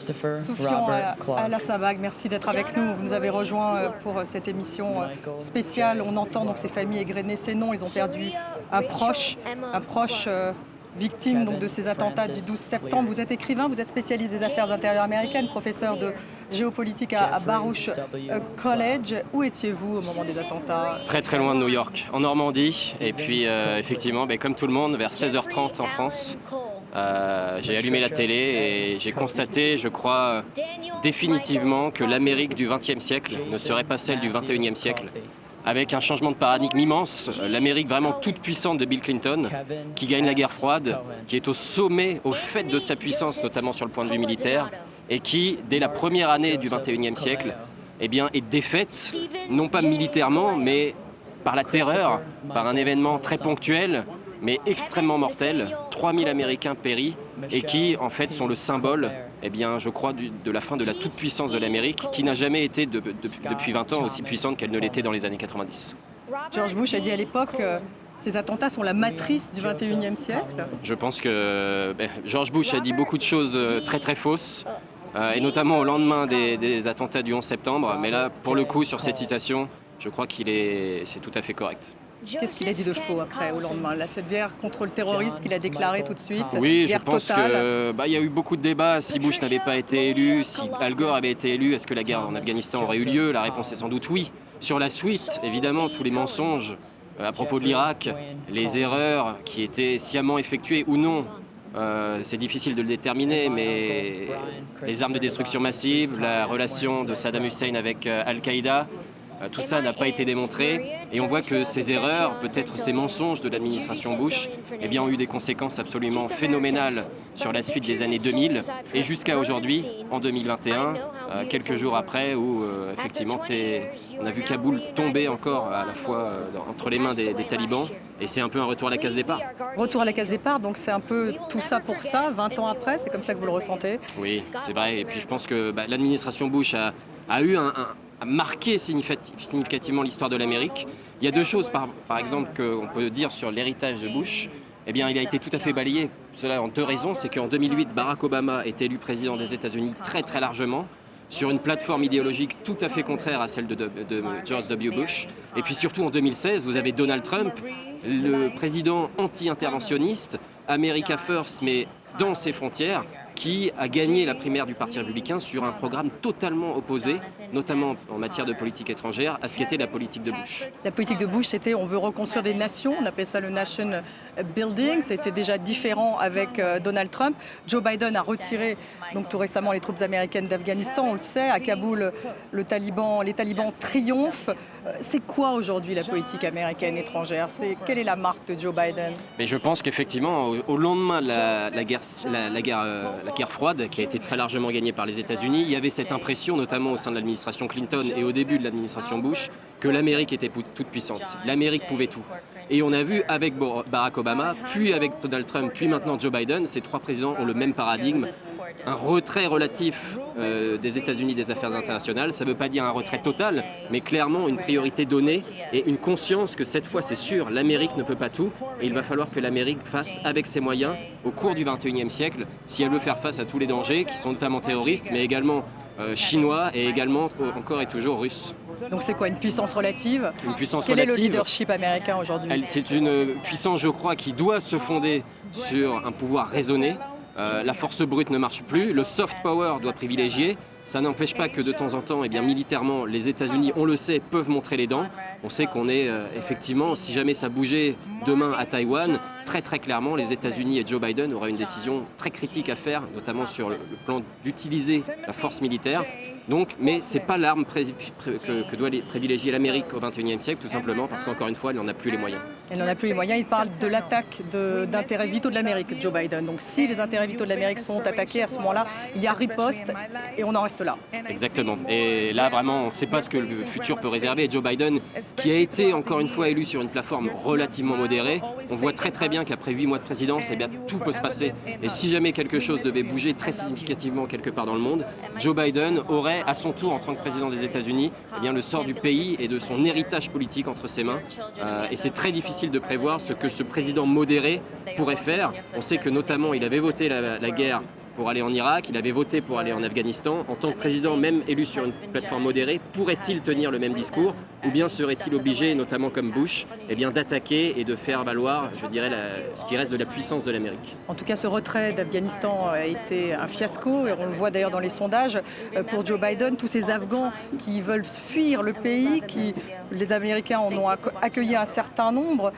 Christopher, Soufian Robert, Claude. Alassabag, merci d'être avec nous. Vous nous avez rejoint pour cette émission spéciale. On entend donc ces familles égrener ces noms. Ils ont perdu un proche victime donc, de ces attentats du 12 septembre. Vous êtes écrivain, vous êtes spécialiste des affaires intérieures américaines, professeur de géopolitique à Baruch College. Où étiez-vous au moment des attentats? Très très loin de New York, en Normandie. Et puis effectivement, comme tout le monde, vers 16h30 en France, j'ai allumé la télé et j'ai constaté, je crois, définitivement que l'Amérique du XXe siècle ne serait pas celle du XXIe siècle. Avec un changement de paradigme immense, l'Amérique vraiment toute puissante de Bill Clinton, qui gagne la guerre froide, qui est au sommet, au fait de sa puissance, notamment sur le point de vue militaire, et qui, dès la première année du XXIe siècle, eh bien, est défaite, non pas militairement, mais par la terreur, par un événement très ponctuel, mais extrêmement mortel. 3000 Américains péris, et qui, en fait, sont le symbole, eh bien, je crois, de la fin de la toute-puissance de l'Amérique, qui n'a jamais été, depuis 20 ans, aussi puissante qu'elle ne l'était dans les années 90. George Bush a dit à l'époque ces attentats sont la matrice du XXIe siècle. Je pense que George Bush a dit beaucoup de choses très très fausses, et notamment au lendemain des attentats du 11 septembre. Mais là, pour le coup, sur cette citation, je crois c'est tout à fait correct. Qu'est-ce qu'il a dit de faux après, au lendemain? Là, cette guerre contre le terrorisme qu'il a déclarée tout de suite, oui, guerre je pense totale. qu'il y a eu beaucoup de débats. Si Bush n'avait pas été élu, si Al Gore avait été élu, est-ce que la guerre en Afghanistan aurait eu lieu? La réponse est sans doute oui. Sur la suite, évidemment, tous les mensonges à propos de l'Irak, les erreurs qui étaient sciemment effectuées ou non, c'est difficile de le déterminer, mais les armes de destruction massive, la relation de Saddam Hussein avec Al-Qaïda, tout ça n'a pas été démontré, et on voit que ces erreurs, peut-être ces mensonges de l'administration Bush, eh bien, ont eu des conséquences absolument phénoménales sur la suite des années 2000 et jusqu'à aujourd'hui, en 2021, quelques jours après, où effectivement on a vu Kaboul tomber encore à la fois entre les mains des talibans, et c'est un peu un retour à la case départ. Retour à la case départ, donc c'est un peu tout ça pour ça, 20 ans après, c'est comme ça que vous le ressentez? Oui, c'est vrai, et puis je pense que l'administration Bush a eu a marqué significativement l'histoire de l'Amérique. Il y a deux choses, par exemple, qu'on peut dire sur l'héritage de Bush. Eh bien, il a été tout à fait balayé. Cela en deux raisons. C'est qu'en 2008, Barack Obama est élu président des États-Unis très très largement, sur une plateforme idéologique tout à fait contraire à celle de George W. Bush. Et puis surtout en 2016, vous avez Donald Trump, le président anti-interventionniste, America First, mais dans ses frontières, qui a gagné la primaire du Parti républicain sur un programme totalement opposé, notamment en matière de politique étrangère, à ce qu'était la politique de Bush. La politique de Bush, c'était on veut reconstruire des nations, on appelait ça le nation building, c'était déjà différent avec Donald Trump. Joe Biden a retiré donc tout récemment les troupes américaines d'Afghanistan, on le sait, à Kaboul, les talibans triomphent. C'est quoi aujourd'hui la politique américaine étrangère? Quelle est la marque de Joe Biden? Mais je pense qu'effectivement, au lendemain de la guerre froide, qui a été très largement gagnée par les États-Unis, il y avait cette impression, notamment au sein de l'administration Clinton et au début de l'administration Bush, que l'Amérique était toute puissante. L'Amérique pouvait tout. Et on a vu avec Barack Obama, puis avec Donald Trump, puis maintenant Joe Biden, ces trois présidents ont le même paradigme. Un retrait relatif des États-Unis des affaires internationales, ça ne veut pas dire un retrait total, mais clairement une priorité donnée et une conscience que cette fois, c'est sûr, l'Amérique ne peut pas tout, et il va falloir que l'Amérique fasse avec ses moyens, au cours du XXIe siècle, si elle veut faire face à tous les dangers, qui sont notamment terroristes, mais également chinois et également encore et toujours russes. Donc c'est quoi, une puissance relative? Une puissance Quel relative. est le leadership américain aujourd'hui? C'est une puissance, je crois, qui doit se fonder sur un pouvoir raisonné. La force brute ne marche plus, le soft power doit privilégier. Ça n'empêche pas que de temps en temps, militairement, les États-Unis, on le sait, peuvent montrer les dents. On sait qu'on est effectivement, si jamais ça bougeait demain à Taïwan, très très clairement, les États-Unis et Joe Biden auraient une décision très critique à faire, notamment sur le plan d'utiliser la force militaire. Donc, mais ce n'est pas l'arme que doit privilégier l'Amérique au XXIe siècle, tout simplement parce qu'encore une fois, elle n'en a plus les moyens. Elle n'en a plus les moyens. Il parle de l'attaque d'intérêts vitaux de l'Amérique, Joe Biden. Donc si les intérêts vitaux de l'Amérique sont attaqués, à ce moment-là, il y a riposte et on en reste là. Exactement. Et là, vraiment, on ne sait pas ce que le futur peut réserver. Et Joe Biden, qui a été encore une fois élu sur une plateforme relativement modérée, on voit très très bien qu'après 8 mois de présidence, tout peut se passer. Et si jamais quelque chose devait bouger très significativement quelque part dans le monde, Joe Biden aurait à son tour, en tant que président des États-Unis, le sort du pays et de son héritage politique entre ses mains. Et c'est très difficile de prévoir ce que ce président modéré pourrait faire. On sait que notamment, il avait voté la guerre pour aller en Irak, il avait voté pour aller en Afghanistan. En tant que président, même élu sur une plateforme modérée, pourrait-il tenir le même discours? Ou bien serait-il obligé, notamment comme Bush, eh bien, d'attaquer et de faire valoir, je dirais, ce qui reste de la puissance de l'Amérique? En tout cas, ce retrait d'Afghanistan a été un fiasco, et on le voit d'ailleurs dans les sondages. Pour Joe Biden, tous ces Afghans qui veulent fuir le pays, les Américains en ont accueilli un certain nombre.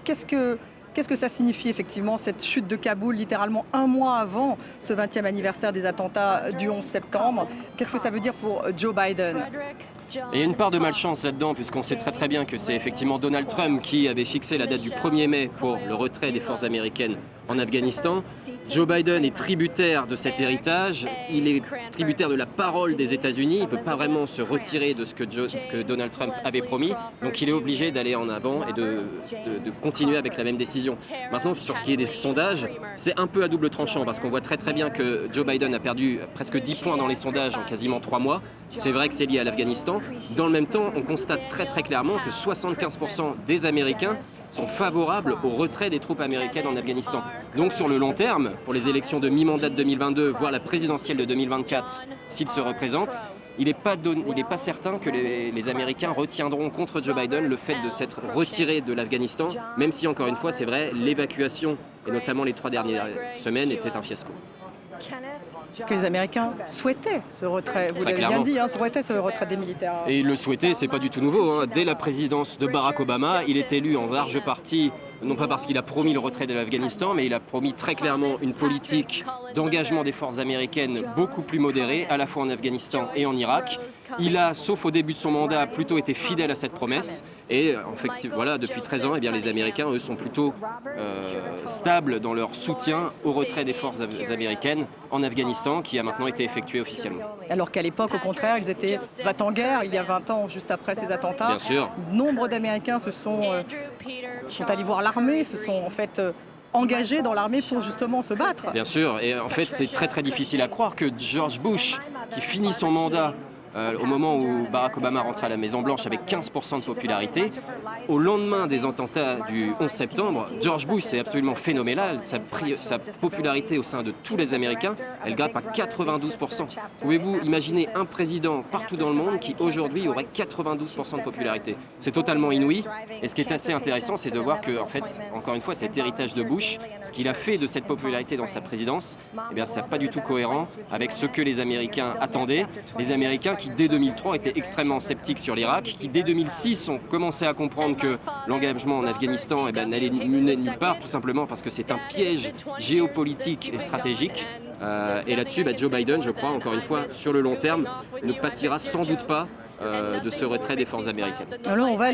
Qu'est-ce que ça signifie effectivement, cette chute de Kaboul, littéralement un mois avant ce 20e anniversaire des attentats du 11 septembre? Qu'est-ce que ça veut dire pour Joe Biden? Et il y a une part de malchance là-dedans, puisqu'on sait très très bien que c'est effectivement Donald Trump qui avait fixé la date du 1er mai pour le retrait des forces américaines en Afghanistan. Joe Biden est tributaire de cet héritage, il est tributaire de la parole des États-Unis, il ne peut pas vraiment se retirer de ce que Donald Trump avait promis, donc il est obligé d'aller en avant et de continuer avec la même décision. Maintenant, sur ce qui est des sondages, c'est un peu à double tranchant, parce qu'on voit très très bien que Joe Biden a perdu presque 10 points dans les sondages en quasiment 3 mois. C'est vrai que c'est lié à l'Afghanistan. Dans le même temps, on constate très très clairement que 75% des Américains sont favorables au retrait des troupes américaines en Afghanistan. Donc sur le long terme, pour les élections de mi-mandat de 2022, voire la présidentielle de 2024, s'il se représente, il n'est pas certain que les Américains retiendront contre Joe Biden le fait de s'être retiré de l'Afghanistan, même si, encore une fois, c'est vrai, l'évacuation, et notamment les 3 dernières semaines, était un fiasco. Est-ce que les Américains souhaitaient ce retrait? Vous l'avez bien dit, souhaitaient ce retrait des militaires. Et ils le souhaitaient, c'est pas du tout nouveau. Dès la présidence de Barack Obama, il est élu en large partie, non pas parce qu'il a promis le retrait de l'Afghanistan, mais il a promis très clairement une politique d'engagement des forces américaines beaucoup plus modérée, à la fois en Afghanistan et en Irak. Il a, sauf au début de son mandat, plutôt été fidèle à cette promesse. Et en fait, voilà, depuis 13 ans, eh bien, les Américains, eux, sont plutôt stables dans leur soutien au retrait des forces américaines en Afghanistan, qui a maintenant été effectué officiellement. Alors qu'à l'époque, au contraire, ils étaient va-t-en-guerre, il y a 20 ans, juste après ces attentats. Bien sûr. Nombre d'Américains sont allés voir l'armée, se sont en fait engagés dans l'armée pour justement se battre. Bien sûr, et en fait c'est très très difficile à croire que George Bush, qui finit son mandat au moment où Barack Obama rentre à la Maison-Blanche avec 15% de popularité, au lendemain des attentats du 11 septembre, George Bush, c'est absolument phénoménal. Sa popularité au sein de tous les Américains, elle grimpe à 92%. Pouvez-vous imaginer un président partout dans le monde qui aujourd'hui aurait 92% de popularité? C'est totalement inouï. Et ce qui est assez intéressant, c'est de voir que, en fait, encore une fois, cet héritage de Bush, ce qu'il a fait de cette popularité dans sa présidence, eh bien, c'est pas du tout cohérent avec ce que les Américains attendaient. Les Américains qui, dès 2003, étaient extrêmement sceptiques sur l'Irak, qui, dès 2006, ont commencé à comprendre que l'engagement en Afghanistan n'allait nulle part, tout simplement parce que c'est un piège géopolitique et stratégique. Et là-dessus, Joe Biden, je crois, encore une fois, sur le long terme, ne pâtira sans doute pas de ce retrait des forces américaines. Alors on va